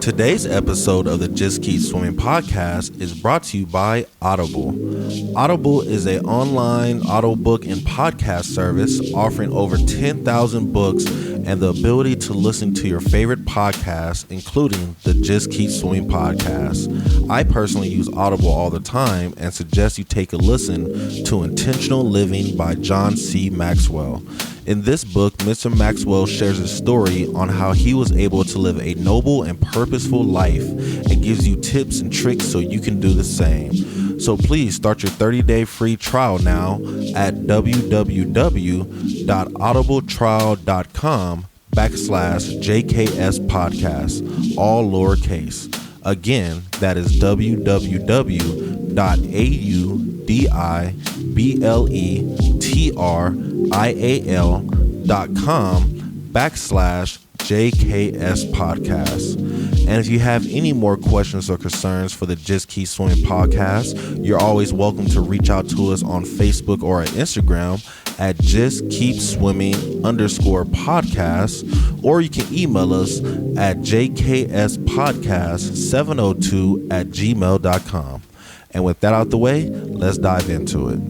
Today's episode of the Just Keep Swimming podcast is brought to you by Audible. Audible is an online audiobook and podcast service offering over 10,000 books and the ability to listen to your favorite podcasts, including the Just Keep Swimming podcast. I personally use Audible all the time and suggest you take a listen to Intentional Living by John C. Maxwell. In this book, Mr. Maxwell shares his story on how he was able to live a noble and purposeful life and gives you tips and tricks so you can do the same. So please start your 30-day free trial now at www.audibletrial.com/JKS podcast, all lowercase. Again, that is www.audibletrial.com/JKS podcast. And if you have any more questions or concerns for the Just Keep Swimming podcast, you're always welcome to reach out to us on Facebook or at Instagram at justkkeepswimming_podcast, or you can email us at jkspodcast702@gmail.com. And with that out the way, let's dive into it.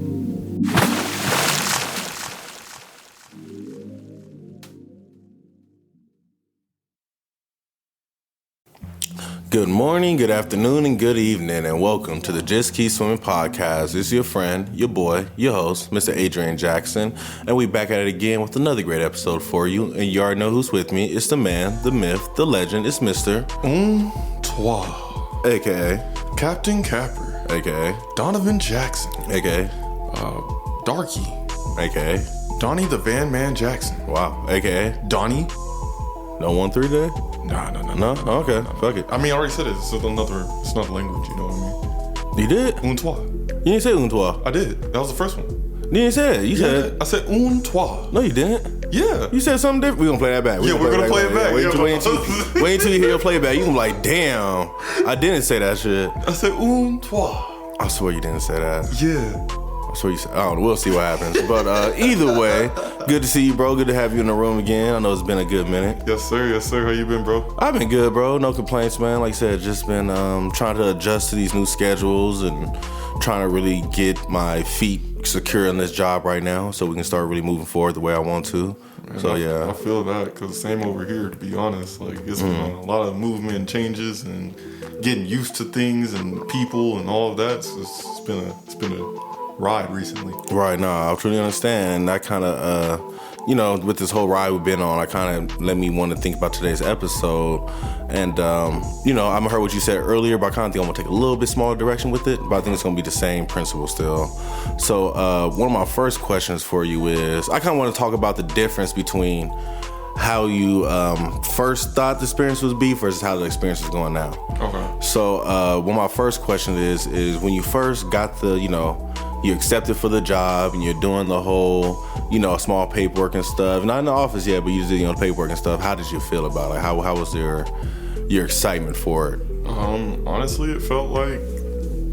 Good morning, good afternoon, and good evening, and welcome to the Just Keep Swimming podcast. This is your friend, your boy, your host, Mr. Adrian Jackson, and we back at it again with another great episode for you. And you already know who's with me. It's the man, the myth, the legend. It's Mr. Toi, a.k.a. Captain Capper, a.k.a. Donovan Jackson, a.k.a. Darky, a.k.a. Donnie the Van Man Jackson. Wow, a.k.a. Donnie? No 1-3 there? No. No? Okay, fuck it. I mean, I already said it. It's another language, you know what I mean? You did? Toi. You didn't say toi. I did. That was the first one. You didn't say it. You said... I said toi. No, you didn't. Yeah. You said something different. We're going to play that back. We're going to play it back. Wait until you hear your playback. You going to be like, damn, I didn't say that shit. I said toi. I swear you didn't say that. Yeah. I swear you said... I don't know. We'll see what happens. But either way, good to see you, bro. Good to have you in the room again. I know it's been a good minute. Yes, sir. How you been, bro? I've been good, bro. No complaints, man. Like I said, just been trying to adjust to these new schedules and trying to really get my feet secure in this job right now so we can start really moving forward the way I want to. Man, so, yeah. I feel that because same over here, to be honest. Like, it's been a lot of movement and changes and getting used to things and people and all of that. It's been a ride recently. Right, no, I truly understand. And that kind of, with this whole ride we've been on, I kind of let me want to think about today's episode. And, I heard what you said earlier, but I kind of think I'm going to take a little bit smaller direction with it. But I think it's going to be the same principle still. So one of my first questions for you is, I kind of want to talk about the difference between how you first thought the experience would be versus how the experience is going now. Okay. So one of my first questions is when you first got you accepted for the job and you're doing the whole, small paperwork and stuff. Not in the office yet, but you did, the paperwork and stuff. How did you feel about it? How was your excitement for it? Honestly, it felt like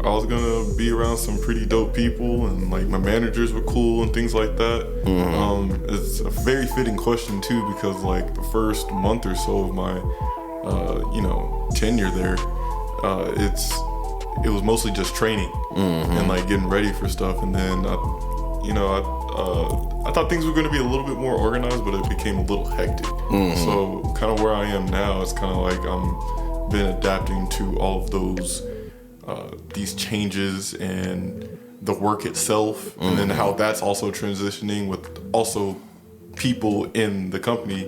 I was gonna be around some pretty dope people and like my managers were cool and things like that. Mm-hmm. It's a very fitting question too, because like the first month or so of my, tenure there, it was mostly just training and like getting ready for stuff. And then, I thought things were going to be a little bit more organized, but it became a little hectic. Mm-hmm. So kind of where I am now, it's kind of like I'm been adapting to all of those, these changes and the work itself. And then how that's also transitioning with also people in the company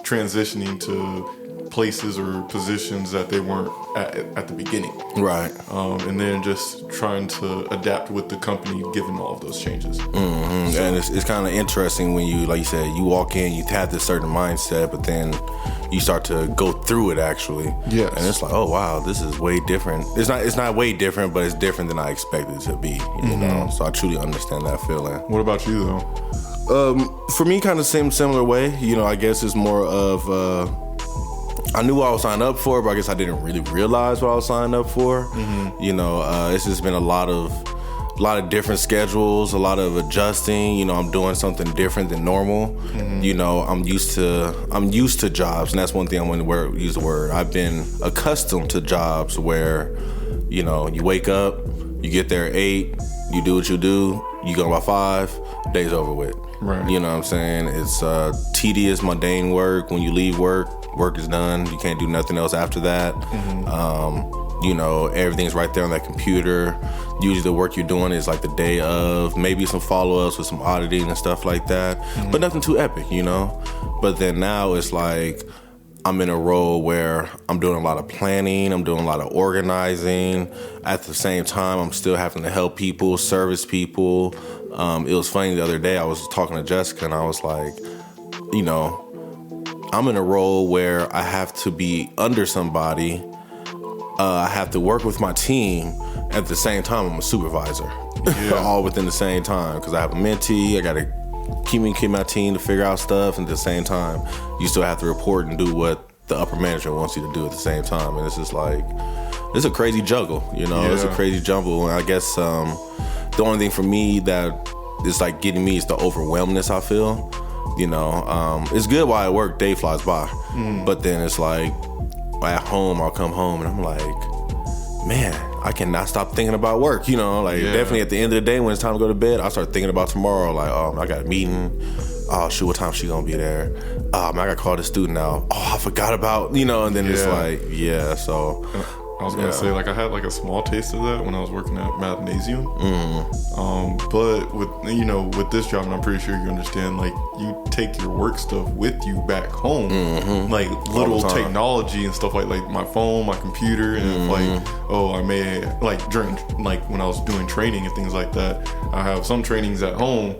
transitioning to places or positions that they weren't at the beginning. Right. And then just trying to adapt with the company given all of those changes. Mm-hmm. So, and it's kind of interesting when you, like you said, you walk in, you have this certain mindset, but then you start to go through it actually. Yes. And it's like, oh wow, this is way different. It's not way different, but it's different than I expected it to be, you know? So I truly understand that feeling. What about you though? For me, kind of similar way. I guess it's more of, I knew what I was signing up for, but I guess I didn't really realize what I was signing up for. Mm-hmm. It's just been a lot of lot of different schedules, a lot of adjusting. You know, I'm doing something different than normal. You know, I'm used to jobs, and that's one thing I want to use the word. I've been accustomed to jobs where, you know, you wake up, you get there at 8, you do what you do, you go by 5, day's over with. Right. You know what I'm saying? It's tedious, mundane work. When you leave work is done. You can't do nothing else after that. You know, everything's right there on that computer. Usually the work you're doing is like the day of, maybe some follow-ups with some auditing and stuff like that, but nothing too epic, you know? But then now it's like I'm in a role where I'm doing a lot of planning, I'm doing a lot of organizing. At the same time, I'm still having to help people, service people. It was funny the other day, I was talking to Jessica and I was like, you know, I'm in a role where I have to be under somebody. I have to work with my team. At the same time, I'm a supervisor. All within the same time. Because I have a mentee. I got to keep my team to figure out stuff. And at the same time, you still have to report and do what the upper management wants you to do at the same time. And it's just like, it's a crazy juggle, you know? It's a crazy jumble. And I guess the only thing for me that is like getting me is the overwhelmness I feel. You know, it's good while I work, day flies by. But then it's like, at home, I'll come home and I'm like, man, I cannot stop thinking about work. You know, like definitely at the end of the day when it's time to go to bed, I start thinking about tomorrow. Like, oh, I got a meeting. Oh, shoot, what time she gonna be there? Man, I gotta call the student now. Oh, I forgot about, you know, and then it's like, so. I was gonna say, like, I had like a small taste of that when I was working at Mathnasium. But with this job, and I'm pretty sure you understand, like, you take your work stuff with you back home, like little technology and stuff like my phone, my computer, and like, I may like during like when I was doing training and things like that, I have some trainings at home.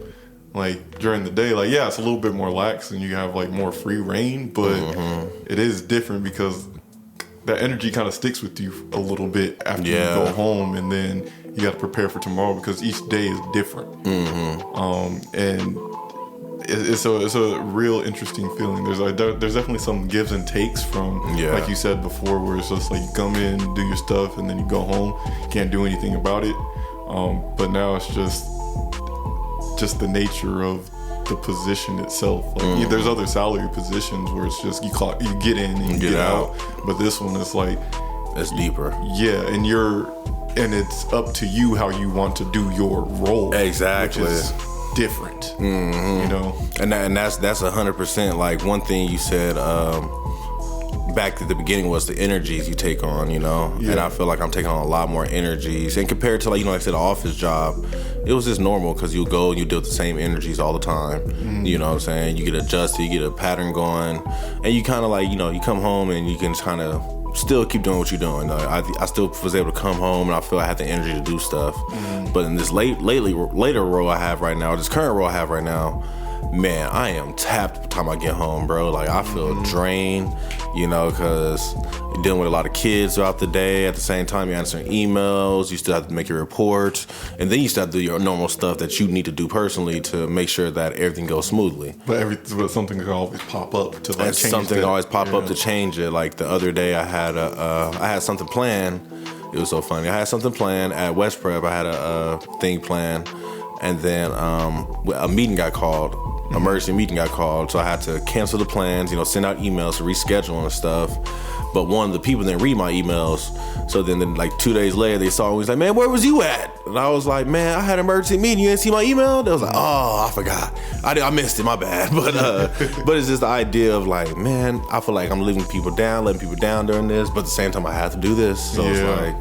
Like during the day, like it's a little bit more lax and you have like more free reign, but it is different because that energy kind of sticks with you a little bit after you go home, and then you got to prepare for tomorrow because each day is different. And it's a real interesting feeling. There's definitely some gives and takes from, like you said before, where it's just like you come in, do your stuff, and then you go home. You can't do anything about it. But now it's just the nature of the position itself. Like there's other salary positions where it's just you get in and you get out, but this one is like it's deeper. And it's up to you how you want to do your role. Exactly, which is different. You know, and that's 100%. Like one thing you said back at the beginning was the energies you take on, you know, and I feel like I'm taking on a lot more energies. And compared to, like, you know, like I said, the office job, it was just normal because you go and you deal with the same energies all the time. You know what I'm saying? You get adjusted, you get a pattern going, and you kind of like, you know, you come home and you can kind of still keep doing what you're doing. I still was able to come home and I feel I had the energy to do stuff. But in this later role I have right now, this current role I have right now, man, I am tapped by the time I get home, bro. Like, I feel drained, you know, because you're dealing with a lot of kids throughout the day. At the same time, you're answering emails. You still have to make your reports. And then you still have to do your normal stuff that you need to do personally to make sure that everything goes smoothly. But something can always pop up to, like, change something that. Always pop up to change it. Like, the other day, I had something planned. It was so funny. I had something planned at West Prep. I had a thing planned. And then a meeting got called. Emergency meeting got called, so I had to cancel the plans, you know, send out emails to reschedule and stuff. But one of the people didn't read my emails, so then like 2 days later they saw me. He was like, "Man, where was you at?" And I was like, "Man, I had an emergency meeting. You didn't see my email?" They was like, "Oh, I forgot. I missed it. My bad." But it's just the idea of like, man, I feel like I'm letting people down during this, but at the same time I have to do this. So it's like,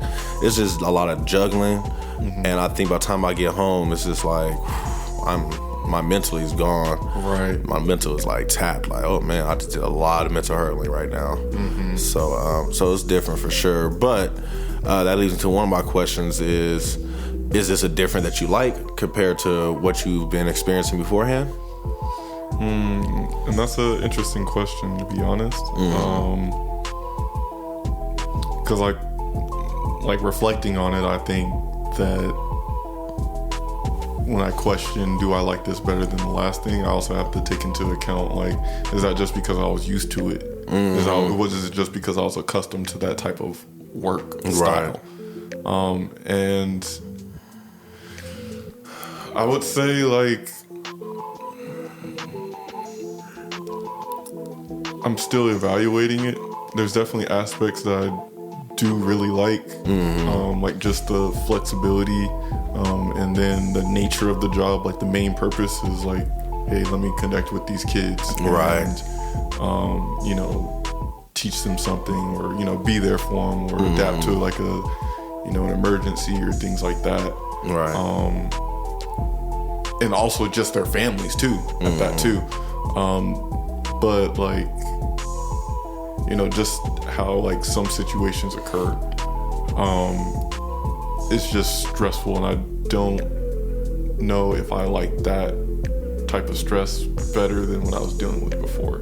it's just a lot of juggling. And I think by the time I get home, it's just like my mental is gone. Right. My mental is like tapped. Like, oh man, I just did a lot of mental hurdling right now. So it's different for sure. But that leads into one of my questions: is this a different that you like compared to what you've been experiencing beforehand? And that's an interesting question, to be honest. Because like reflecting on it, I think that when I question, do I like this better than the last thing, I also have to take into account, like, is that just because I was used to it? Was it just because I was accustomed to that type of work style? And I would say like I'm still evaluating it. There's definitely aspects that I do really like just the flexibility, and then the nature of the job. Like the main purpose is like, hey, let me connect with these kids, Right. and you know, teach them something, or you know, be there for them, or adapt to like an emergency or things like that. Right. And also just their families too, at that too. But like, you know, just how like some situations occur, it's just stressful, and I don't know if I like that type of stress better than what I was dealing with before.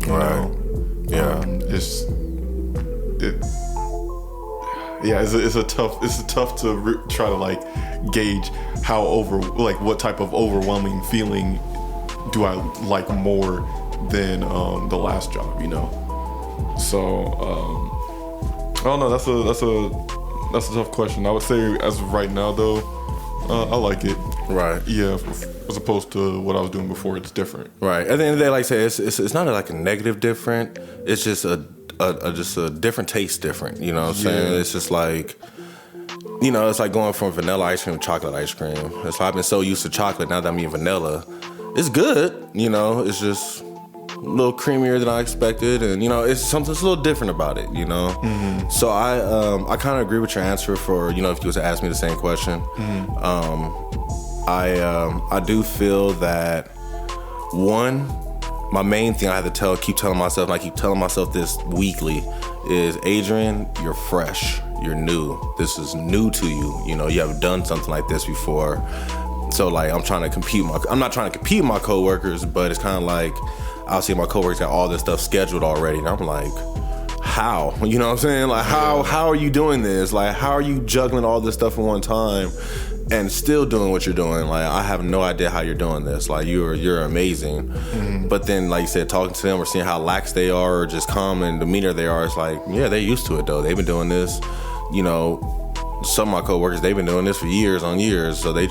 Right. It's tough to try to like gauge how what type of overwhelming feeling do I like more than the last job, you know. So I don't know. That's a tough question. I would say as of right now though, I like it. Right. Yeah. As opposed to what I was doing before, it's different. Right. At the end of the day, like I say, it's not like a negative different. It's just a different taste different. You know what I'm saying? It's just like, you know, it's like going from vanilla ice cream to chocolate ice cream. It's like I've been so used to chocolate, now that I'm eating vanilla. It's good, you know, it's just a little creamier than I expected, and you know, it's a little different about it, you know. So I kind of agree with your answer for, you know, if you was to ask me the same question. I do feel that one, my main thing I have to keep telling myself, and I keep telling myself this weekly, is Adrian, you're fresh, you're new. This is new to you. You know, you haven't done something like this before. So like, I'm not trying to compete with my coworkers, but it's kind of like, I'll see my coworkers got all this stuff scheduled already, and I'm like, how? You know what I'm saying? Like, how are you doing this? Like, how are you juggling all this stuff at one time and still doing what you're doing? Like, I have no idea how you're doing this. Like, you're amazing. But then, like you said, talking to them or seeing how lax they are or just calm and demeanor they are, it's like, yeah, they're used to it though. They've been doing this, you know. Some of my coworkers, they've been doing this for years on years, so they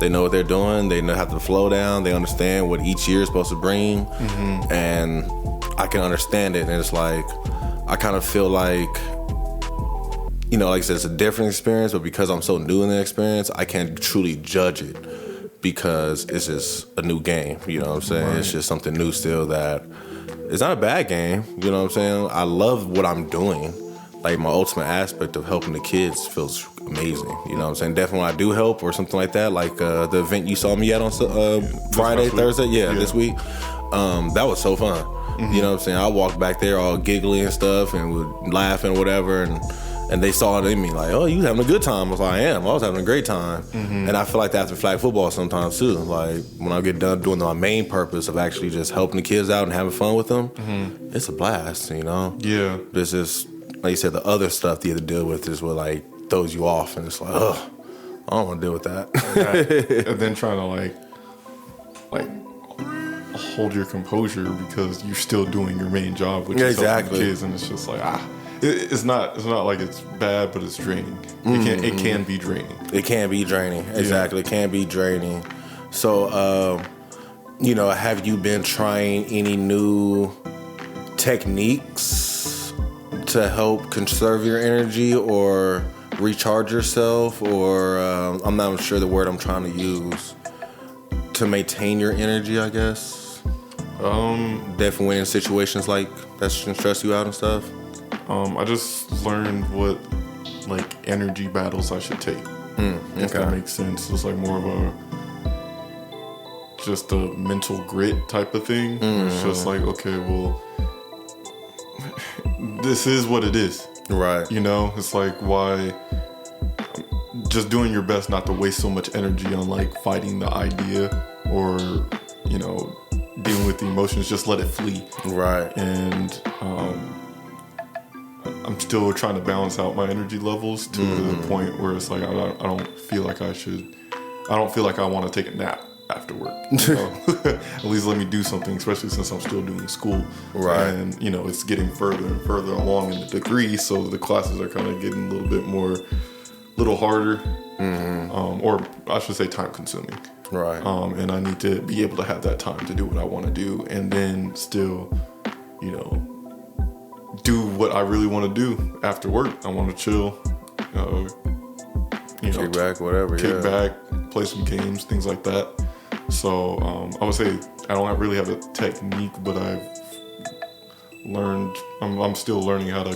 know what they're doing. They know how to flow down. They understand what each year is supposed to bring, and I can understand it. And it's like, I kind of feel like, you know, like I said, it's a different experience, but because I'm so new in the experience, I can't truly judge it because it's just a new game. You know what I'm saying? Right. It's just something new still that it's not a bad game. You know what I'm saying? I love what I'm doing. Like, my ultimate aspect of helping the kids feels amazing. You know what I'm saying? Definitely when I do help or something like that, like the event you saw me at on Friday, Thursday, this week, that was so fun. You know what I'm saying? I walked back there all giggly and stuff and would laugh and whatever, and they saw it in me like, oh, you having a good time? I was like, I was having a great time. And I feel like that after flag football sometimes too. Like, when I get done doing my main purpose of actually just helping the kids out and having fun with them, it's a blast, you know? Yeah. This is, like you said, the other stuff you have to deal with is what like throws you off, and it's like, ugh, I don't want to deal with that. And then trying to like hold your composure because you're still doing your main job, which is helping the kids, and it's just like it's not like it's bad, but it's draining. It can be draining. It can be draining. Exactly, it can be draining. So, you know, have you been trying any new techniques to help conserve your energy or recharge yourself, or I'm not sure the word I'm trying to use, to maintain your energy, I guess? Definitely in situations like that can stress you out and stuff. I just learned what like energy battles I should take. If that makes sense. It's like more of just a mental grit type of thing. It's just like, okay, well, this is what it is. Right. You know, it's like, why just doing your best not to waste so much energy on like fighting the idea or, you know, dealing with the emotions, just let it flee. Right. And I'm still trying to balance out my energy levels to the point where it's like I don't feel like I want to take a nap after work. You know? At least let me do something, especially since I'm still doing school. Right. And, you know, it's getting further and further along in the degree, so the classes are kind of getting a little bit more little harder, or I should say time consuming. Right. And I need to be able to have that time to do what I want to do, and then still, do what I really want to do after work. I want to chill, kick back, whatever. Kick back, play some games, things like that. So I would say I don't really have a technique, but I've learned. I'm still learning how to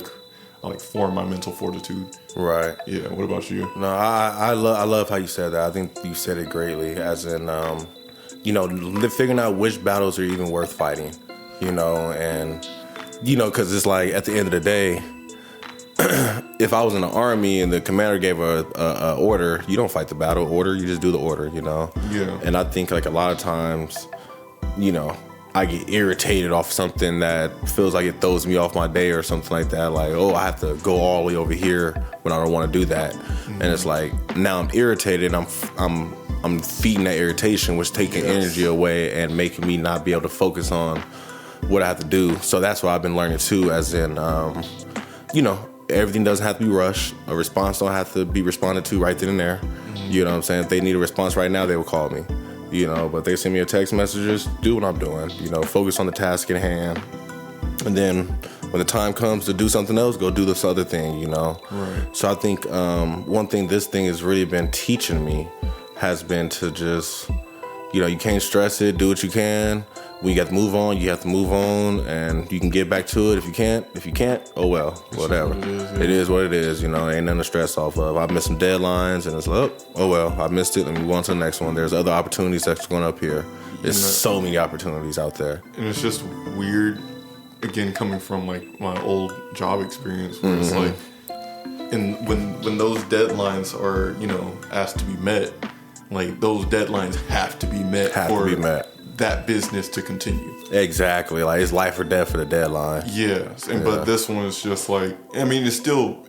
form my mental fortitude. Right. Yeah. What about you? No, I love how you said that. I think you said it greatly, as in, figuring out which battles are even worth fighting, and, because it's like at the end of the day, if I was in the army and the commander gave a order, you don't fight the battle order, you just do the order, Yeah. And I think like a lot of times, I get irritated off something that feels like it throws me off my day or something like that. Like, oh, I have to go all the way over here when I don't want to do that. And it's like, now I'm irritated. I'm feeding that irritation, which taking energy away and making me not be able to focus on what I have to do. So that's what I've been learning too, as in, everything doesn't have to be rushed. A response don't have to be responded to right then and there. You know what I'm saying? If they need a response right now, they will call me. But they send me a text message, just do what I'm doing. Focus on the task at hand. And then when the time comes to do something else, go do this other thing, Right. So I think one thing this thing has really been teaching me has been to just, you can't stress it, do what you can. When you got to move on, you have to move on, and you can get back to it if you can't. If you can't, oh well, whatever. It is what it is, ain't nothing to stress off of. I've missed some deadlines, and it's like, oh well, I missed it, let me move on to the next one. There's other opportunities that's going up here. There's so many opportunities out there. And it's just weird, again, coming from like my old job experience, where it's like, and when those deadlines are, asked to be met, like those deadlines have to be met that business to continue. Exactly. Like, it's life or death for the deadline. Yes. But this one is just like, it's still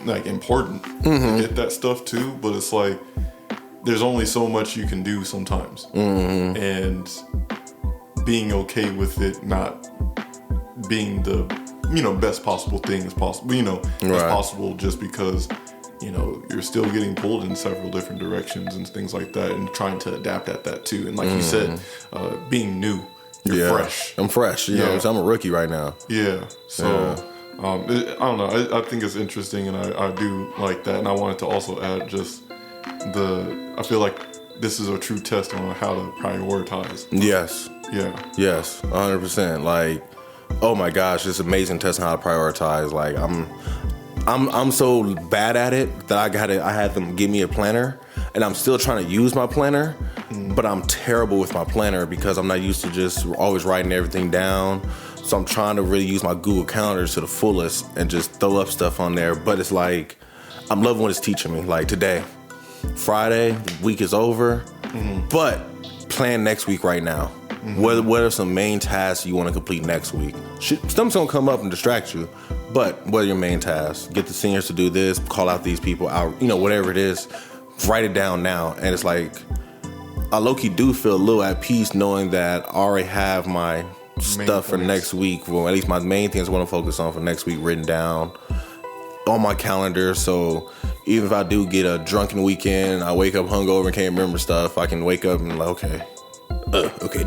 like important to get that stuff too, but it's like there's only so much you can do sometimes. And being okay with it not being the best possible thing as possible, as possible, just because you're still getting pulled in several different directions and things like that, and trying to adapt at that too. And like you said, being new, you're fresh. I'm fresh, so I'm a rookie right now. Yeah. So, I don't know. I think it's interesting, and I do like that. And I wanted to also add just I feel like this is a true test on how to prioritize. Yes. Yeah. Yes, 100%. Like, oh my gosh, it's amazing test on how to prioritize. Like, I'm so bad at it that I had them give me a planner, and I'm still trying to use my planner, but I'm terrible with my planner because I'm not used to just always writing everything down. So I'm trying to really use my Google Calendars to the fullest and just throw up stuff on there. But it's like, I'm loving what it's teaching me. Like today, Friday, the week is over, but plan next week right now. What are some main tasks you want to complete next week? Something's going to come up and distract you, but what are your main tasks? Get the seniors to do this, call out these people out, whatever it is, write it down now. And it's like, I low-key do feel a little at peace knowing that I already have my stuff for next week, well, at least my main things I want to focus on for next week written down on my calendar. So even if I do get a drunken weekend, I wake up hungover and can't remember stuff, I can wake up and like, okay,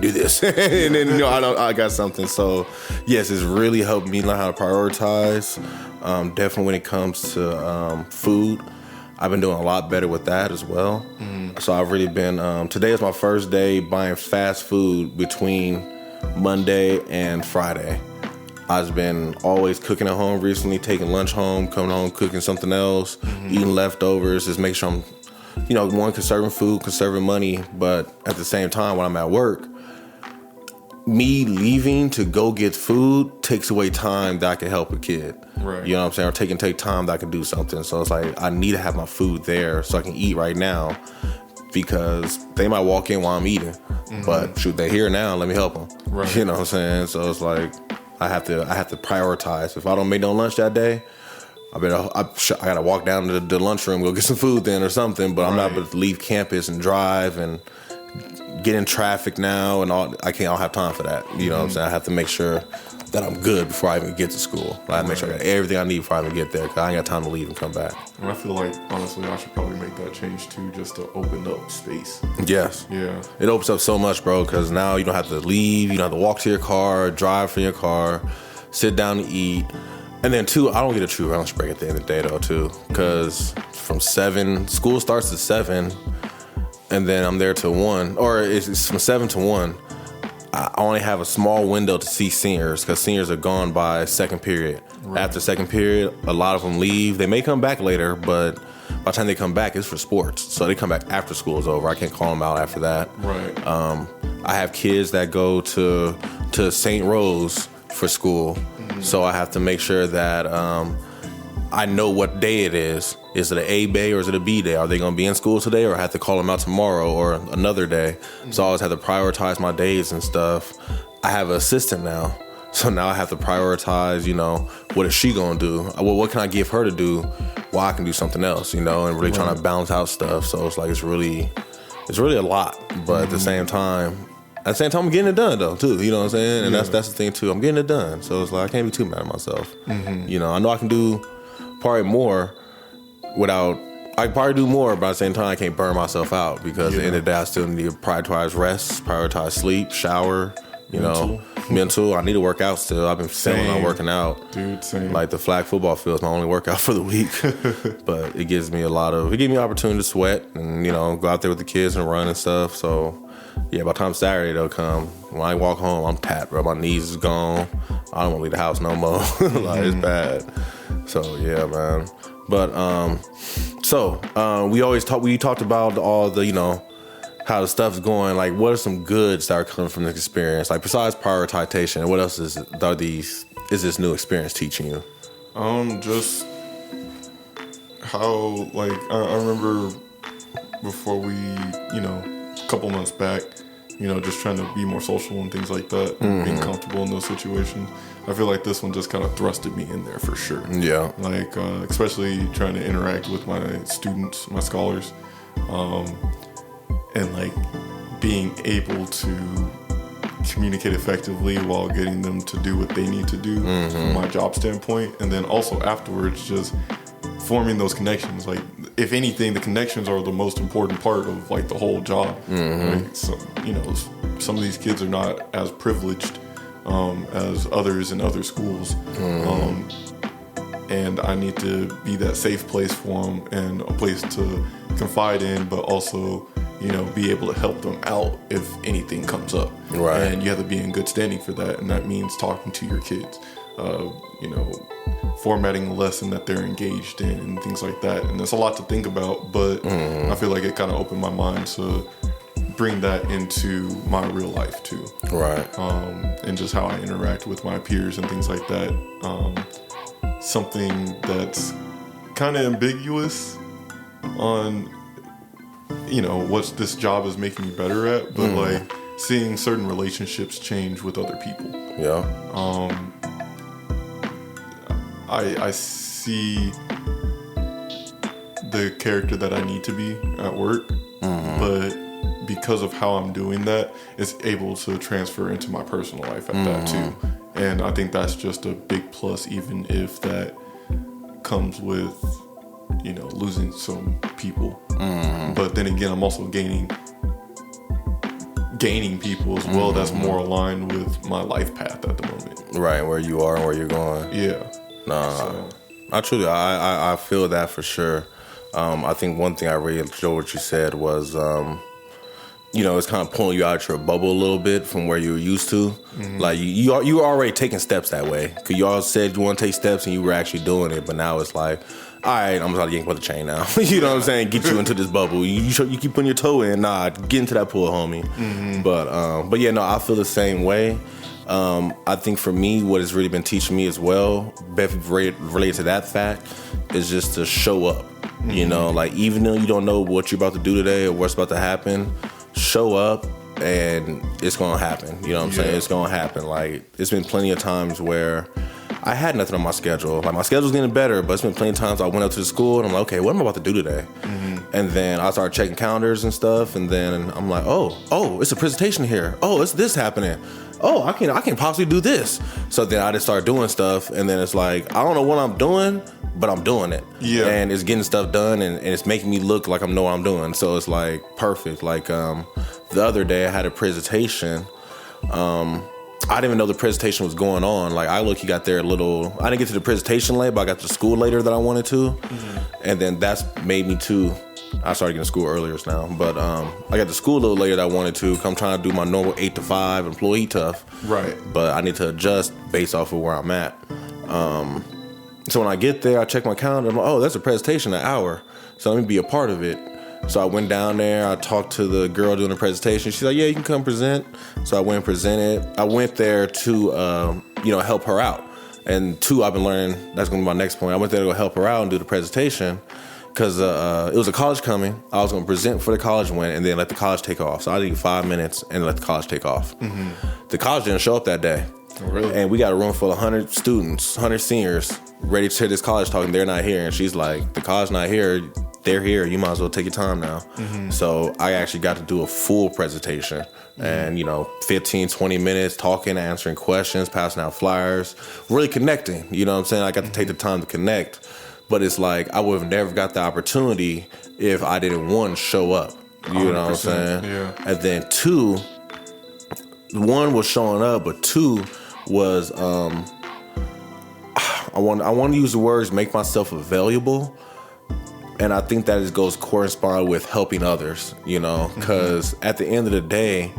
do this. And then, I got something. So, yes, it's really helped me learn how to prioritize. Definitely when it comes to food, I've been doing a lot better with that as well. So I've really been, today is my first day buying fast food between Monday and Friday. I've been always cooking at home recently, taking lunch home, coming home, cooking something else, eating leftovers, just make sure I'm one, conserving food, conserving money, but at the same time, when I'm at work, me leaving to go get food takes away time that I can help a kid. Right. You know what I'm saying? Or take time that I can do something. So it's like, I need to have my food there so I can eat right now, because they might walk in while I'm eating, but shoot, they're here now, let me help them. Right. You know what I'm saying? So it's like, I have to prioritize. If I don't make no lunch that day, I gotta walk down to the lunchroom, go get some food then or something. But I'm not able to leave campus and drive and get in traffic now and all. I don't have time for that. You know what I'm saying? I have to make sure that I'm good before I even get to school. I make sure I got everything I need before I even get there, because I ain't got time to leave and come back. And I feel like, honestly, I should probably make that change too, just to open up space. Yes. Yeah. It opens up so much, bro, because now you don't have to leave. You don't have to walk to your car, drive from your car, sit down to eat. And then, too, I don't get a true lunch break at the end of the day, though, too, because from 7, school starts at 7, and then I'm there till 1, or it's from 7 to 1. I only have a small window to see seniors, because seniors are gone by second period. Right. After second period, a lot of them leave. They may come back later, but by the time they come back, it's for sports. So they come back after school is over. I can't call them out after that. Right. I have kids that go to St. Rose for school. Mm-hmm. So I have to make sure that I know what day it is. Is it an A day or is it a B day? Are they going to be in school today, or I have to call them out tomorrow or another day? Mm-hmm. So I always have to prioritize my days and stuff. I have an assistant now. So now I have to prioritize, what is she going to do? Well, what can I give her to do while I can do something else, and really trying to balance out stuff. So it's like, it's really a lot. But at the same time, I'm getting it done, though, too. You know what I'm saying? And that's the thing, too. I'm getting it done. So it's like, I can't be too mad at myself. Mm-hmm. I know I can do probably more I can probably do more, but at the same time, I can't burn myself out, because at the end of the day, I still need to prioritize rest, prioritize sleep, shower, mental. I need to work out still. I've been feeling on working out. Dude, same. Like the flag football field is my only workout for the week. But it gives me opportunity to sweat and, go out there with the kids and run and stuff. So, yeah, by the time Saturday they'll come, when I walk home, I'm tapped, bro. My knees is gone. I don't want to leave the house no more. Like, it's bad. So, yeah, man. But, we talked about all the, how the stuff's going. Like, what are some goods that are coming from this experience? Like, besides prioritization, what else is this new experience teaching you? Just how, I remember before we, a couple months back, just trying to be more social and things like that, being comfortable in those situations. I feel like this one just kind of thrusted me in there for sure. Yeah. Especially trying to interact with my students, my scholars, and being able to communicate effectively while getting them to do what they need to do from my job standpoint. And then also afterwards, just forming those connections. If anything, the connections are the most important part of the whole job. Right? So, some of these kids are not as privileged as others in other schools. And I need to be that safe place for them and a place to confide in, but also, be able to help them out if anything comes up. Right. And you have to be in good standing for that. And that means talking to your kids, formatting a lesson that they're engaged in and things like that. And there's a lot to think about, but I feel like it kind of opened my mind to bring that into my real life too. Right. And just how I interact with my peers and things like that. Something that's kind of ambiguous on, what this job is making me better at, but seeing certain relationships change with other people. Yeah. I see the character that I need to be at work, but because of how I'm doing that, it's able to transfer into my personal life at that too. And I think that's just a big plus, even if that comes with, losing some people. But then again, I'm also gaining people as well that's more aligned with my life path at the moment. Right, where you are and where you're going. Yeah. I feel that for sure. I think one thing I really enjoyed what you said was, it's kind of pulling you out of your bubble a little bit from where you were used to. Like you were already taking steps that way, because you all said you want to take steps and you were actually doing it. But now it's like, all right, I'm about to yank by the chain now. You know what I'm saying? Get you into this bubble. You keep putting your toe in. Nah, get into that pool, homie. But yeah, no, I feel the same way. I think for me, what it's really been teaching me as well, related to that fact, is just to show up. Even though you don't know what you're about to do today or what's about to happen, show up and it's gonna happen. You know what I'm saying? It's gonna happen. It's been plenty of times where I had nothing on my schedule. My schedule's getting better, but it's been plenty of times I went up to the school and I'm like, okay, what am I about to do today? And then I started checking calendars and stuff, and then I'm like, oh, it's a presentation here. Oh, it's this happening. oh, I can possibly do this. So then I just start doing stuff, and then it's like, I don't know what I'm doing, but I'm doing it. Yeah. And it's getting stuff done, and it's making me look like I know what I'm doing. So it's like perfect. Like the other day I had a presentation. I didn't even know the presentation was going on. Like I got there I didn't get to the presentation late, but I got to school later than I wanted to. And then that's made me too. I started getting to school earlier now, but I got to school a little later than I wanted to. I'm trying to do my normal 8 to 5 employee tough. Right. But I need to adjust based off of where I'm at. So when I get there, I check my calendar. I'm like, oh, that's a presentation, an hour. So let me be a part of it. So I went down there. I talked to the girl doing the presentation. She's like, yeah, you can come present. So I went and presented. I went there to, help her out. And 2, I've been learning, that's going to be my next point. I went there to go help her out and do the presentation because it was a college coming. I was going to present for the college win and then let the college take off. So I did 5 minutes and let the college take off. The college didn't show up that day. Oh, really? And we got a room full of 100 students, 100 seniors ready to hear this college talk, and they're not here. And she's like, the college not here. They're here. You might as well take your time now. So I actually got to do a full presentation and, 15, 20 minutes talking, answering questions, passing out flyers, really connecting. You know what I'm saying? I got to take the time to connect. But it's like I would have never got the opportunity if I didn't, 1, show up. You know what I'm saying? Yeah. And then 2, 1 was showing up, but 2 was I want to use the words make myself available. And I think that goes correspond with helping others, because at the end of the day,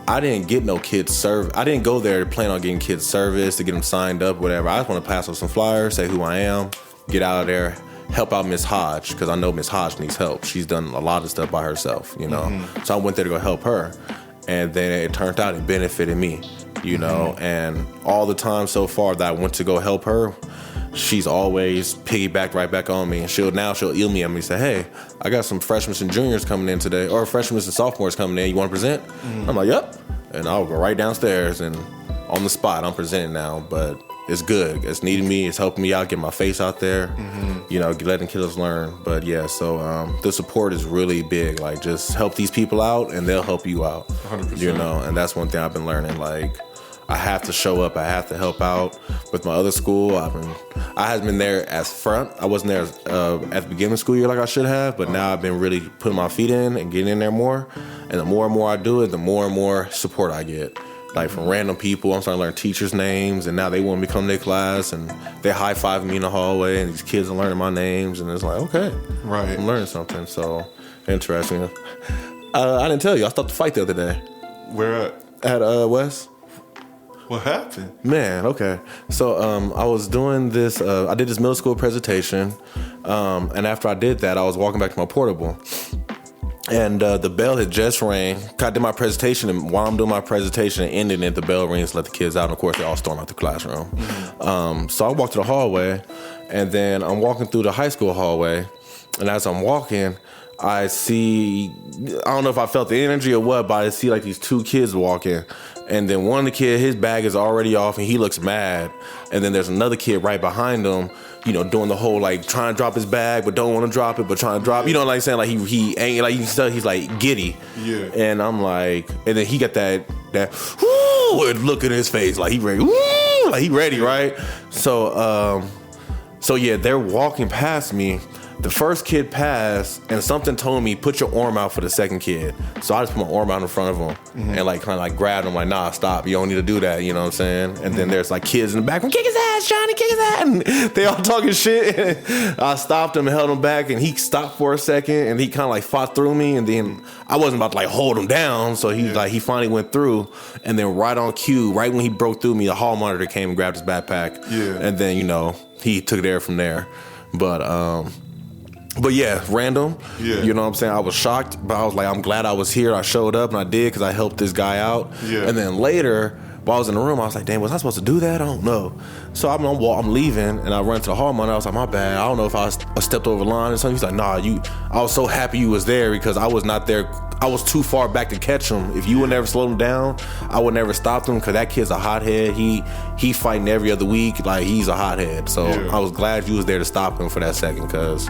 I didn't get no kids service. I didn't go there to plan on getting kids service, to get them signed up, whatever. I just want to pass out some flyers, say who I am, get out of there, help out Miss Hodge, because I know Miss Hodge needs help. She's done a lot of stuff by herself, So I went there to go help her. And then it turned out it benefited me, and all the time so far that I went to go help her, she's always piggybacked right back on me. And she'll email me and say, hey, I got some freshmen and juniors coming in today, or freshmen and sophomores coming in. You want to present? I'm like, yep. And I'll go right downstairs and on the spot, I'm presenting now. But it's good. It's needing me. It's helping me out, get my face out there, letting kids learn. But yeah, so the support is really big. Like, just help these people out and they'll help you out. 100%. And that's one thing I've been learning. Like, I have to show up. I have to help out. With my other school, I haven't been there as front. I wasn't there at the beginning of the school year like I should have, but now I've been really putting my feet in and getting in there more. And the more and more I do it, the more and more support I get. Like from random people, I'm starting to learn teachers' names, and now they want me to come to their class, and they're high-fiving me in the hallway, and these kids are learning my names, and it's like, okay, right, I'm learning something. So interesting. I didn't tell you, I stopped the fight the other day. Where at? At West. What happened? Man, okay. So I was doing this, I did this middle school presentation, and after I did that, I was walking back to my portable. And the bell had just rang. I did my presentation, and while I'm doing my presentation and ending it, the bell rings to let the kids out. And of course, they all storm out the classroom. So I walked to the hallway, and then I'm walking through the high school hallway. And as I'm walking, I see, I don't know if I felt the energy or what, but I see like these 2 kids walking. And then one of the kids, his bag is already off and he looks mad. And then there's another kid right behind him, doing the whole like trying to drop his bag, but don't want to drop it, but trying to drop, like saying like he ain't like, he's like giddy. Yeah. And I'm like, and then he got that whoo look in his face, like he ready, woo, like he ready, right? So yeah, they're walking past me. The first kid passed, and something told me, put your arm out for the second kid. So I just put my arm out in front of him and like kind of like grabbed him, like, nah, stop. You don't need to do that. You know what I'm saying? And then there's like kids in the back, kick his ass, Johnny, kick his ass. And they all talking shit. I stopped him and held him back, and he stopped for a second, and he kind of like fought through me. And then I wasn't about to like hold him down. So he finally went through. And then right on cue, right when he broke through me, the hall monitor came and grabbed his backpack. Yeah. And then, he took it there from there. But yeah, random. Yeah. You know what I'm saying? I was shocked, but I was like, I'm glad I was here. I showed up and I did because I helped this guy out. Yeah. And then later, while I was in the room, I was like, damn, was I supposed to do that? I don't know. So I'm leaving and I run to the hall monitor. I was like, my bad. I don't know if I stepped over the line or something. He's like, nah, I was so happy you was there because I was not there. I was too far back to catch him. If you would never slow him down, I would never stop him because that kid's a hothead. He fighting every other week. Like, he's a hothead. So I was glad you was there to stop him for that second because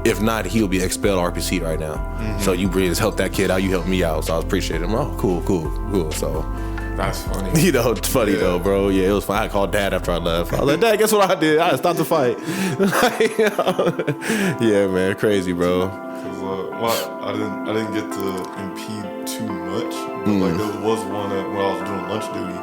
if not, he'll be expelled RPC right now. So you really just helped that kid out. You helped me out. So I appreciate him. Oh, cool. So That's funny. You know, it's funny though, bro. Yeah, it was fun. I called Dad after I left. I was like, Dad, guess what I did? I stopped the fight. Yeah, man, crazy, bro. Well, I didn't get to impede too much, but like there was one when I was doing lunch duty.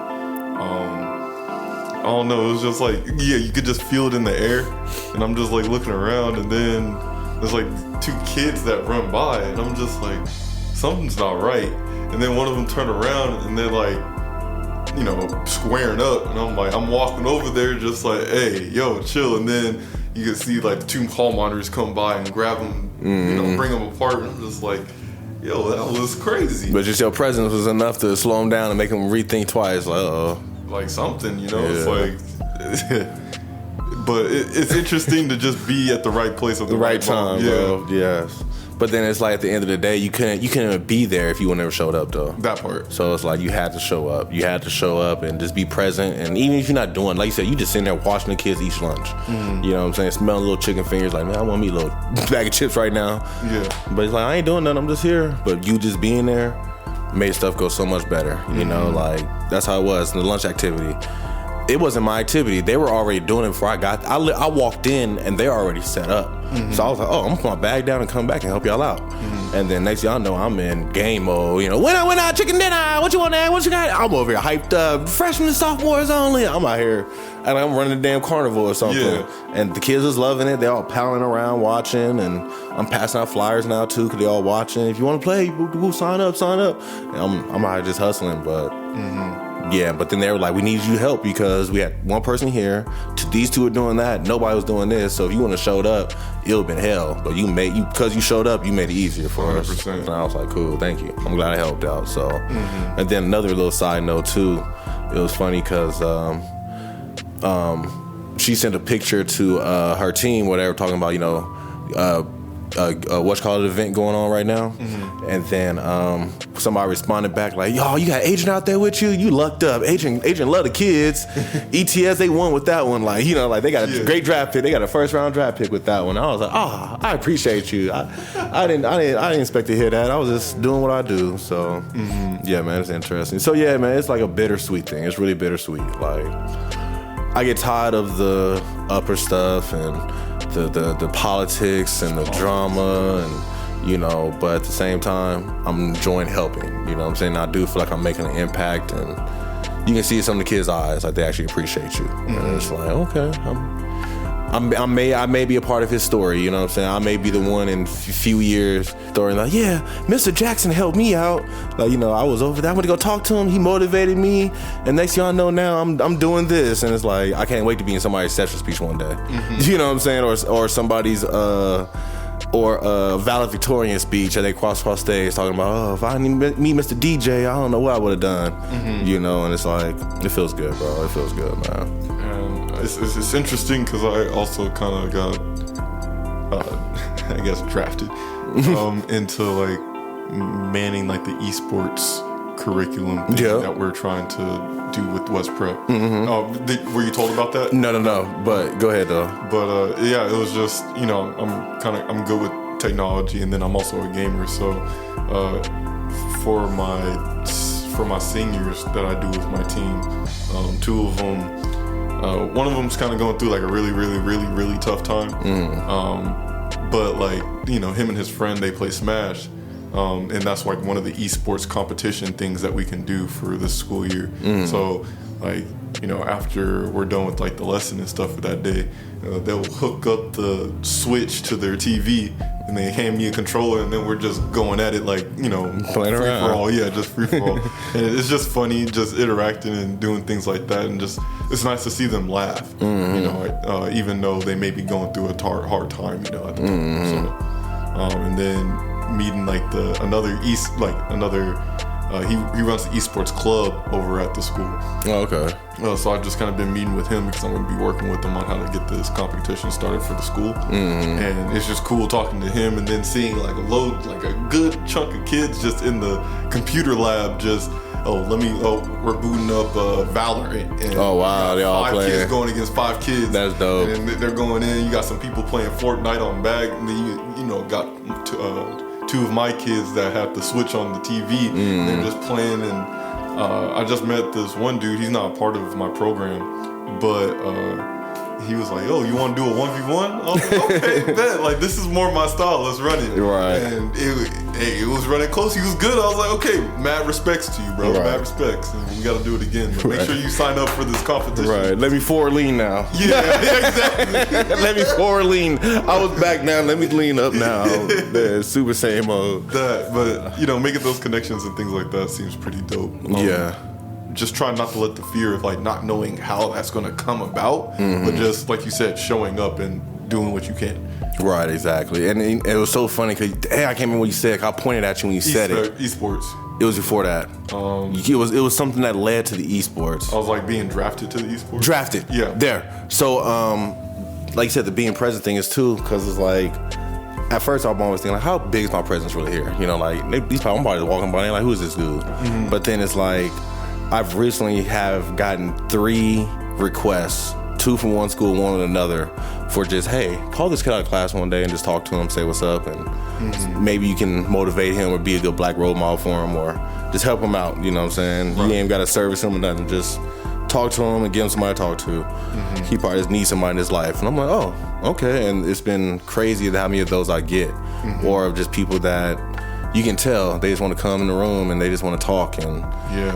I don't know. It was just like, yeah, you could just feel it in the air, and I'm just like looking around, and then there's like 2 kids that run by, and I'm just like, something's not right. And then one of them turned around, and they're like, you know, squaring up, and I'm like, I'm walking over there, just like, hey, yo, chill, and then you can see like the 2 hall monitors come by and grab them, you know, bring them apart, and I'm just like, yo, that was crazy. But just your presence was enough to slow them down and make them rethink twice. Like, like something, you know, it's like, but it's interesting to just be at the right place at the right time, bro. Yes. But then it's like at the end of the day, you couldn't even be there if you would never showed up though. That part. So it's like you had to show up. You had to show up and just be present. And even if you're not doing, like you said, you just sitting there watching the kids eat lunch. You know what I'm saying? Smelling little chicken fingers. Like, man, I want me a little bag of chips right now. Yeah. But it's like, I ain't doing nothing. I'm just here. But you just being there made stuff go so much better. You know, like that's how it was. The lunch activity. It wasn't my activity. They were already doing it before I got. I walked in and they're already set up. So I was like, oh, I'm gonna put my bag down and come back and help y'all out. And then next thing y'all know, I'm in game mode. You know, when I chicken dinner. What you want, Dad? What you got? I'm over here hyped up. Freshmen and sophomores only. I'm out here and I'm running the damn carnival or something. Yeah. And the kids was loving it. They're all palling around watching, and I'm passing out flyers now too because they all watching. If you want to play, we'll sign up. And I'm out here just hustling, but. Yeah, but then they were like, we need you to help because we had one person here. These 2 are doing that. Nobody was doing this. So if you wouldn't have showed up, it would have been hell. But because you showed up, you made it easier for 100%. Us. And I was like, cool, thank you. I'm glad I helped out. So, and then another little side note too. It was funny because she sent a picture to her team where they were talking about, you know, what's called an event going on right now, and then somebody responded back like, "Yo, you got Agent out there with you? You lucked up. Agent love the kids. ETS they won with that one. Like, you know, like they got a great draft pick. They got a first round draft pick with that one. I was like, I appreciate you. I didn't expect to hear that. I was just doing what I do. So yeah, man, it's interesting. So yeah, man, it's like a bittersweet thing. It's really bittersweet. Like I get tired of the upper stuff and the politics and the drama, and you know, but at the same time I'm enjoying helping, you know what I'm saying? I do feel like I'm making an impact, and you can see it in some of the kids' eyes, like they actually appreciate you. And it's like, okay, I may be a part of his story, you know what I'm saying? I may be the one in a few years story like, yeah, Mr. Jackson helped me out. Like, you know, I was over there, I went to go talk to him, he motivated me, and next thing y'all know now I'm doing this, and it's like, I can't wait to be in somebody's acceptance speech one day. You know what I'm saying? Or somebody's valedictorian speech, and they cross stage talking about, oh, if I didn't meet Mr. DJ, I don't know what I would have done. You know, and it's like, it feels good, bro. It feels good, man. And it's interesting because I also kind of got, I guess, drafted into like manning like the esports curriculum that we're trying to do with West Prep. Were you told about that? No, but go ahead though. But yeah, it was just, you know, I'm good with technology, and then I'm also a gamer, so for my seniors that I do with my team, 2 of them, one of them's kind of going through like a really tough time, but like, you know, him and his friend, they play Smash, and that's like one of the esports competition things that we can do for this school year. So like, you know, after we're done with like the lesson and stuff for that day, they'll hook up the Switch to their TV, and they hand me a controller, and then we're just going at it like, you know, playing free around. For all. Yeah, just free for all. And it's just funny, just interacting and doing things like that, and just it's nice to see them laugh. You know, even though they may be going through a hard time, you know, at the time. So, and then meeting like another he runs the esports club over at the school. Oh, okay. So I've just kind of been meeting with him because I'm going to be working with him on how to get this competition started for the school. And it's just cool talking to him, and then seeing like a good chunk of kids just in the computer lab just, we're booting up Valorant. And oh, wow, they all playing. 5 kids going against 5 kids. That's dope. And they're going in. You got some people playing Fortnite on bag, and then you know, got 2 of my kids that have the Switch on the TV. They're just playing, and I just met this one dude. He's not a part of my program, but he was like, "Oh, you want to do a 1v1?" I was like, "Okay, bet. Like, this is more my style. Let's run it." Right. And it was running close. He was good. I was like, "Okay, mad respects to you, bro. Right. Mad respects. And we got to do it again. But make sure you sign up for this competition." Right. Let me forward lean now. Yeah, exactly. Let me forward lean. I was back now. Let me lean up now. Man, Super Saiyan mode. But making those connections and things like that seems pretty dope. Yeah. Just trying not to let the fear of like not knowing how that's going to come about, but just like you said, showing up and doing what you can. Right, exactly. And it was so funny because I can't remember what you said. I pointed at you when you said it. Esports. It was before that. It was something that led to the esports. I was like being drafted to the esports. Drafted. Yeah. There. So, like you said, the being present thing is too, because it's like, at first I'm always thinking like, how big is my presence really here? Like these people, I'm probably just walking by and like, who is this dude? But then it's like, I've recently have gotten 3 requests, 2 from one school, 1 from another, for just, hey, call this kid out of class one day and just talk to him, say what's up, and maybe you can motivate him or be a good black role model for him, or just help him out, you know what I'm saying? Right. You ain't got to service him or nothing, just talk to him and give him somebody to talk to. He probably just needs somebody in his life. And I'm like, oh, okay. And it's been crazy how many of those I get, or just people that you can tell they just want to come in the room and they just want to talk, and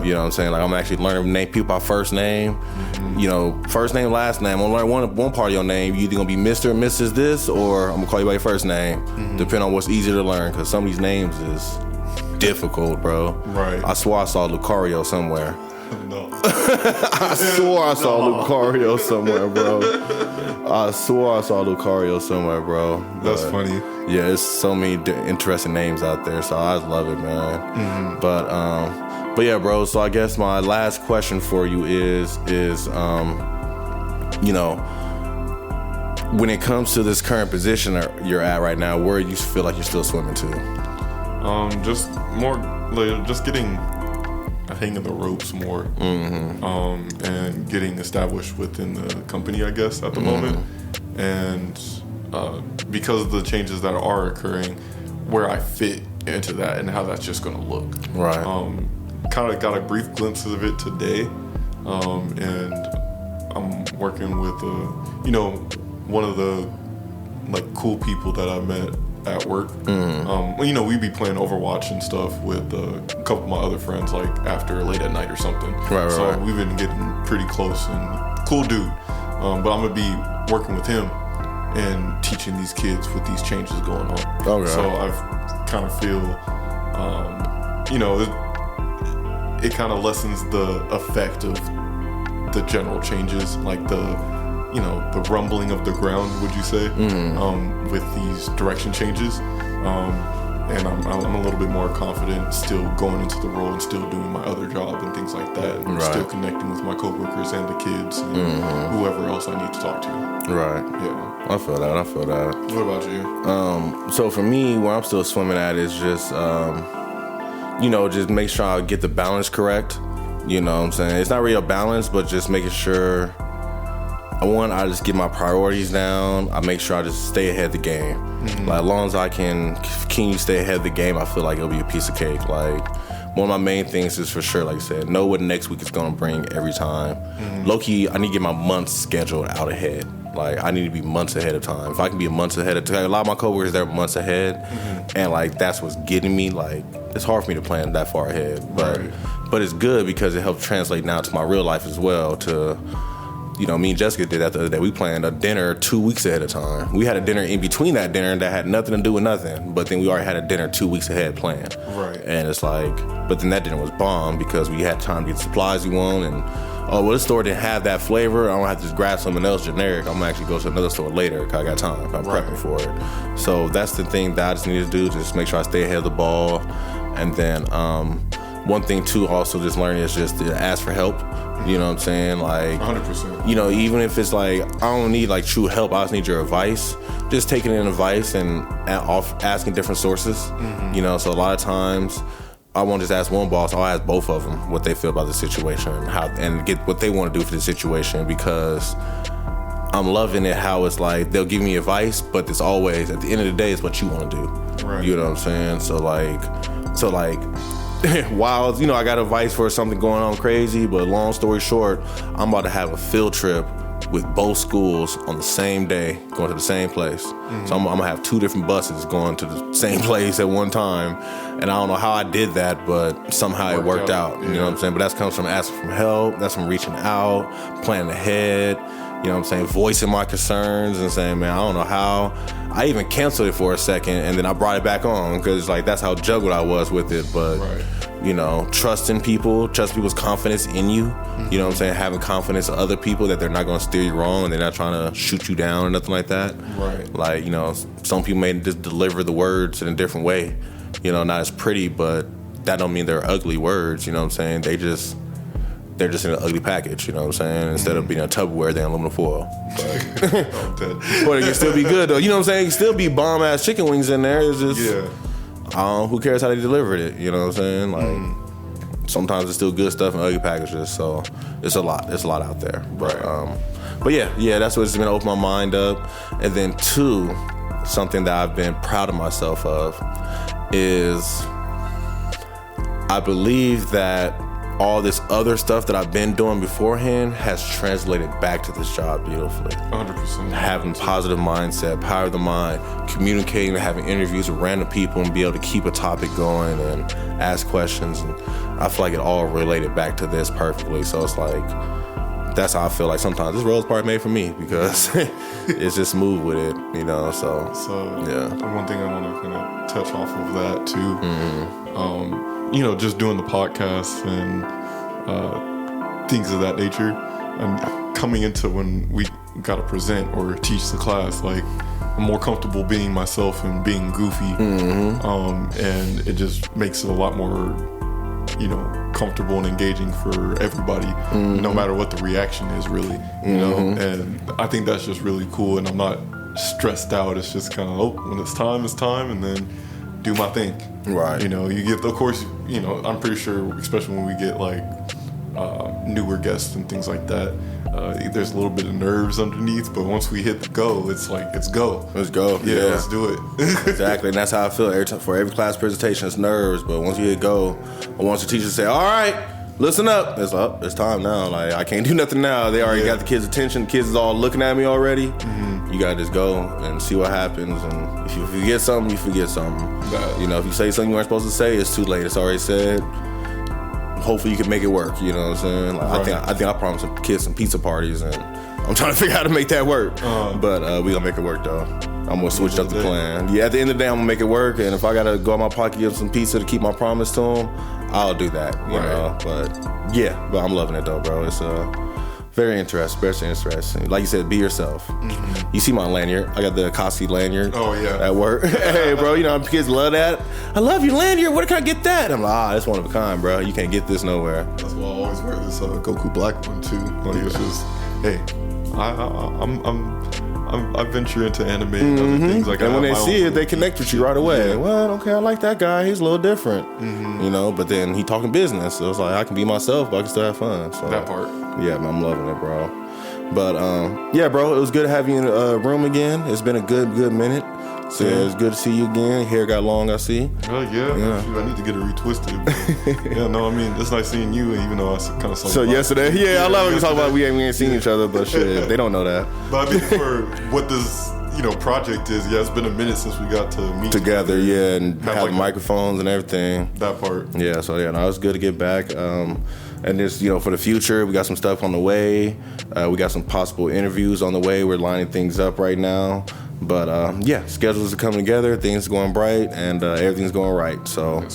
you know what I'm saying? Like, I'm actually learning to name people by first name. First name, last name. I'm gonna learn one part of your name. You either gonna be Mr. and Mrs. this, or I'm gonna call you by your first name, depending on what's easier to learn, because some of these names is difficult, bro. Right. I swore I saw Lucario somewhere. No. I swore I saw Lucario somewhere, bro. I swore I saw Lucario somewhere, bro. That's funny. Yeah, there's so many interesting names out there, so I just love it, man. But yeah, bro. So I guess my last question for you is when it comes to this current position you're at right now, where you feel like you're still swimming to? Just more like just getting a hang of the ropes more, and getting established within the company, I guess, at the moment, and because of the changes that are occurring, where I fit into that and how that's just going to look. Right. Kind of got a brief glimpse of it today, and I'm working with one of the like cool people that I met at work. We'd be playing Overwatch and stuff with a couple of my other friends, like after late at night or something. So we've been getting pretty close, and cool dude. But I'm gonna be working with him and teaching these kids with these changes going on. Okay. So I've kind of feel, it kind of lessens the effect of the general changes, like the rumbling of the ground, would you say, with these direction changes. And I'm a little bit more confident still going into the role and still doing my other job and things like that, and still connecting with my coworkers and the kids and whoever else I need to talk to. Right. Yeah. I feel that. What about you? So for me, where I'm still swimming at is just, just make sure I get the balance correct. You know what I'm saying? It's not really a balance, but just making sure, I just get my priorities down. I make sure I just stay ahead of the game. Like, as long as I can continue to stay ahead of the game, I feel like it'll be a piece of cake. Like, one of my main things is, for sure, like I said, know what next week is going to bring every time. Low-key, I need to get my months scheduled out ahead. Like, I need to be months ahead of time. If I can be a month ahead of time, a lot of my coworkers, they're months ahead. And, like, that's what's getting me. Like, it's hard for me to plan that far ahead. But it's good because it helps translate now to my real life as well, to... me and Jessica did that the other day. We planned a dinner 2 weeks ahead of time. We had a dinner in between that dinner that had nothing to do with nothing, but then we already had a dinner 2 weeks ahead planned. Right. And it's like, but then that dinner was bomb because we had time to get the supplies we want, and this store didn't have that flavor. I don't have to just grab something else generic. I'm gonna actually go to another store later because I got time. I'm prepping for it. So that's the thing that I just need to do, just make sure I stay ahead of the ball. And then one thing too, also just learning is just to ask for help. You know what I'm saying? Like, 100%. Even if it's like, I don't need like true help, I just need your advice. Just taking in advice and asking different sources. So a lot of times I won't just ask one boss, I'll ask both of them what they feel about the situation and get what they want to do for the situation, because I'm loving it how it's like they'll give me advice, but it's always, at the end of the day, it's what you want to do. Right. You know what I'm saying? So like while, I got advice for something going on crazy, but long story short, I'm about to have a field trip with both schools on the same day, going to the same place. So I'm gonna have 2 different buses going to the same place at one time. And I don't know how I did that, but somehow it worked out. You know what I'm saying? But that comes from asking for help. That's from reaching out, planning ahead. You know what I'm saying? Voicing my concerns and saying, man, I don't know how. I even canceled it for a second, and then I brought it back on because that's how juggled I was with it. But trusting people's confidence in you. You know what I'm saying? Having confidence in other people that they're not going to steer you wrong and they're not trying to shoot you down or nothing like that. Right. Some people may just deliver the words in a different way. Not as pretty, but that don't mean they're ugly words. You know what I'm saying? They're just in an ugly package. You know what I'm saying? Instead of being a Tupperware, they're in aluminum foil. But it can still be good though. You know what I'm saying? It can still be bomb ass chicken wings in there. It's just who cares how they delivered it? You know what I'm saying? Sometimes it's still good stuff in ugly packages. So it's a lot. It's a lot out there. But yeah, that's what's been opening my mind up. And then 2, something that I've been proud of myself of is I believe that all this other stuff that I've been doing beforehand has translated back to this job beautifully. 100%. Having positive mindset, power of the mind, communicating, having interviews with random people and be able to keep a topic going and ask questions. And I feel like it all related back to this perfectly. So it's like, that's how I feel like sometimes this role is probably made for me because it's just smooth with it, so yeah. One thing I want to kind of touch off of that too, just doing the podcast and things of that nature, and coming into when we got to present or teach the class, like I'm more comfortable being myself and being goofy, and it just makes it a lot more comfortable and engaging for everybody, no matter what the reaction is, really, and I think that's just really cool, and I'm not stressed out. It's just kind of, when it's time, and then do my thing. Right. You get, of course, I'm pretty sure, especially when we get like newer guests and things like that, there's a little bit of nerves underneath, but once we hit the go, it's like, it's go. Let's go. Yeah, let's do it. Exactly, and that's how I feel every time. For every class presentation, it's nerves, but once you hit go, or once the teacher say, all right, listen up, it's up, it's time now. Like, I can't do nothing now. They already got the kids' attention. The kids is all looking at me already. You gotta just go and see what happens, and if you forget something, you forget something. If you say something you weren't supposed to say, it's too late. It's already said. Hopefully you can make it work, you know what I'm saying? Like, I think I promised some kids some pizza parties, and I'm trying to figure out how to make that work. But we gonna make it work though. I'm gonna switch up the plan. Yeah, at the end of the day, I'm gonna make it work, and if I gotta go in my pocket and get some pizza to keep my promise to them, I'll do that, you know? But I'm loving it though, bro. It's very interesting, very interesting. Like you said, be yourself. You see my lanyard. I got the Akasi lanyard. Oh, yeah. At work. Hey, bro, kids love that. I love your lanyard. Where can I get that? I'm like, that's one of a kind, bro. You can't get this nowhere. That's why I always wear this Goku Black one, too. Like, it's just, hey, I venture into anime and other things. Like, and when they see it, they connect with you right away. Well, okay, I like that guy. He's a little different. But then he talking business. So it's like, I can be myself, but I can still have fun. So that part. Yeah, I'm loving it, bro. But bro, it was good to have you in the room again. It's been a good minute. So it's good to see you again. Hair got long, I see. Oh yeah. I need to get it retwisted. But it's nice seeing you, even though I kind of saw. So yesterday, I love when you talk about we ain't seen each other, but shit, they don't know that. But for what this project is, it's been a minute since we got to meet together, and have the microphones and everything. That part. Yeah, so it was good to get back. And this, for the future, we got some stuff on the way. We got some possible interviews on the way. We're lining things up right now. But schedules are coming together, things are going bright, and everything's going right. So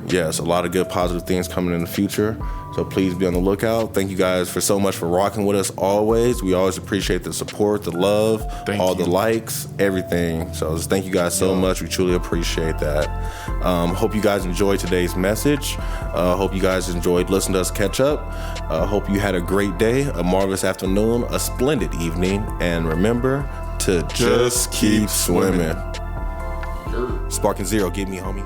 yes, a lot of good positive things coming in the future. So please be on the lookout. Thank you guys for so much for rocking with us always. We always appreciate the support, the love, the likes, everything. So just thank you guys so much. We truly appreciate that. Hope you guys enjoyed today's message. Hope you guys enjoyed listening to us catch up. Hope you had a great day, a marvelous afternoon, a splendid evening, and remember to just keep swimming. Sparking Zero, get me, homie.